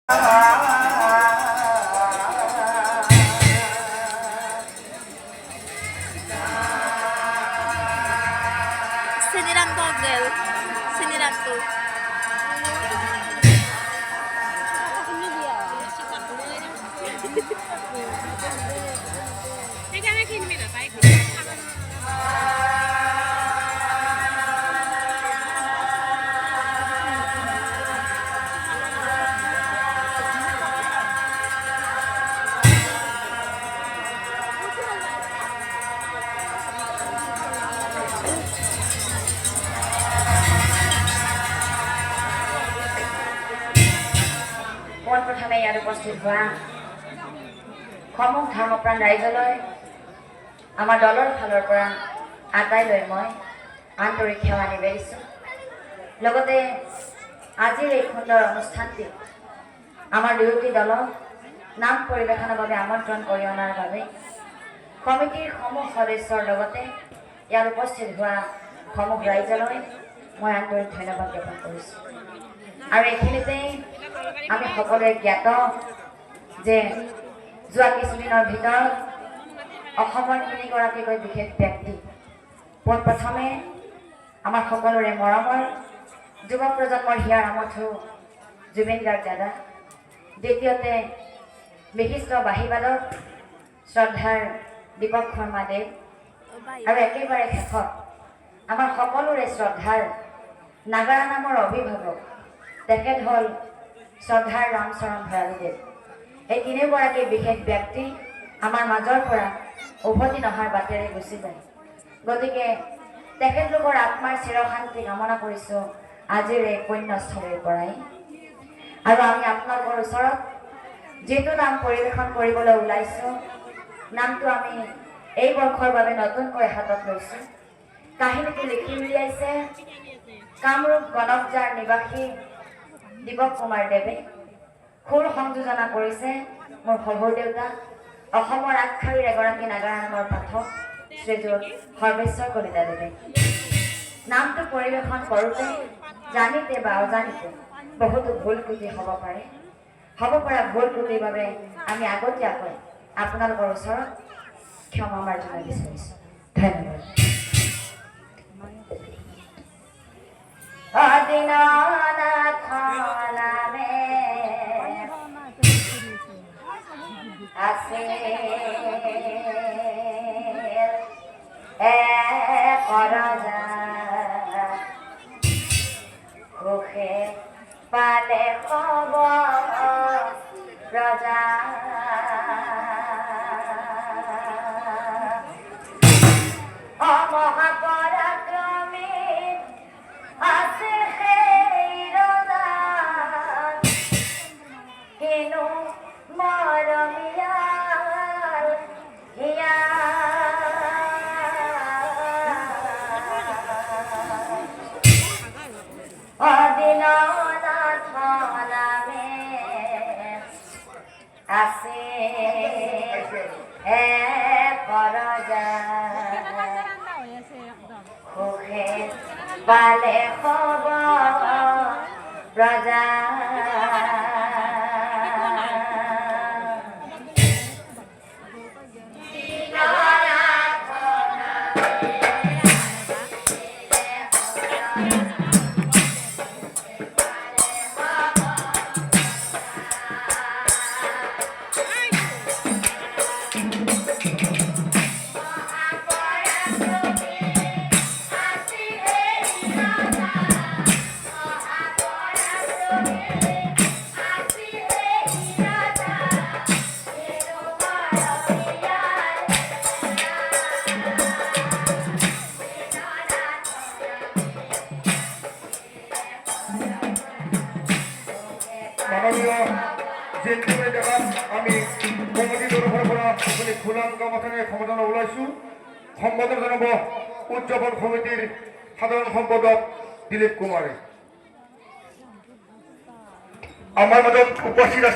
Sinilang togel. Sinilang to. প্ৰথমে ইয়াত উপস্থিত হোৱা সমূহ ধৰ্মপ্ৰাণ ৰাইজলৈ আমাৰ দলৰ ফালৰ পৰা আটাইলৈ মই আন্তৰিক সেৱা নিবেদিছোঁ। লগতে আজিৰ এই সুন্দৰ অনুষ্ঠানটি আমাৰ দুয়োটি দলক নাম পৰিৱেশনৰ বাবে আমন্ত্ৰণ কৰি অনাৰ বাবে কমিটিৰ সমূহ সদস্যৰ লগতে ইয়াত উপস্থিত হোৱা সমূহ ৰাইজলৈ মই আন্তৰিক ধন্যবাদ জ্ঞাপন কৰিছোঁ। আৰু এইখিনিতে আমি সকলোৱে জ্ঞাত যে যোৱা কিছুদিনৰ ভিতৰত অসমৰ তিনিগৰাকীকৈ বিশেষ ব্যক্তি পোনপ্ৰথমে আমাৰ সকলোৰে মৰমৰ যুৱ প্ৰজন্মৰ হিয়াৰ আমঠু জুবিন গাৰ্গ দাদা, দ্বিতীয়তে বিশিষ্ট বাঁহীবাদক শ্ৰদ্ধাৰ দীপক শৰ্মা দেৱ, আৰু একেবাৰে শেষত আমাৰ সকলোৰে শ্ৰদ্ধাৰ নাগাৰা নামৰ অভিভাৱক তেখেত হ'ল শ্ৰদ্ধাৰ ৰামচৰণ ভৰালীদেৱ। এই তিনিওগৰাকী বিশেষ ব্যক্তি আমাৰ মাজৰ পৰা উভতি নহাৰ বাটেৰে গুচি যায়। গতিকে তেখেতলোকৰ আত্মাৰ চিৰশান্তি কামনা কৰিছোঁ আজিৰ এই পুণ্যস্থলীৰ পৰাই। আৰু আমি আপোনালোকৰ ওচৰত যিটো নাম পৰিৱেশন কৰিবলৈ ওলাইছোঁ, নামটো আমি এই বৰ্ষৰ বাবে নতুনকৈ হাতত লৈছোঁ। কাহিনীটো লিখি উলিয়াইছে কামৰূপ গণকজাৰ নিবাসী দীপক কুমাৰ দেৱে, সুৰ সংযোজনা কৰিছে মোৰ শহুৰ দেউতা অসমৰ আগশাৰীৰ এগৰাকী নাগাৰা নামৰ পাঠক শ্ৰীযুত সৰ্বেশ্বৰ কলিতা দেৱে। নামটো পৰিৱেশন কৰোঁতে জানিতে বা অজানিতে বহুতো ভুল ত্ৰুটি হ'ব পাৰে। হ'ব পৰা ভুল ত্ৰুটিৰ বাবে আমি আগতীয়াকৈ আপোনালোকৰ ওচৰত ক্ষমা মাৰ্জনা বিচাৰিছোঁ। ধন্যবাদ। সুখে পালে খবৰ ৰজা মহাপৰাক্ৰমী আছে সেই ৰজা কিনো মৰমীয়াল হিয়া অদিননাথ নামে আছে ৰজা সুখে পালে খবৰ ৰজা আমি কমিটিৰ তৰফৰ পৰা খোলা মুখামুখাৰে সম্বোধন ওলাইছোঁ। সম্বোধন জনাব উদযাপন সমিতিৰ সাধাৰণ সম্পাদক দিলীপ কুমাৰে। আমাৰ মাজত উপস্থিত আছে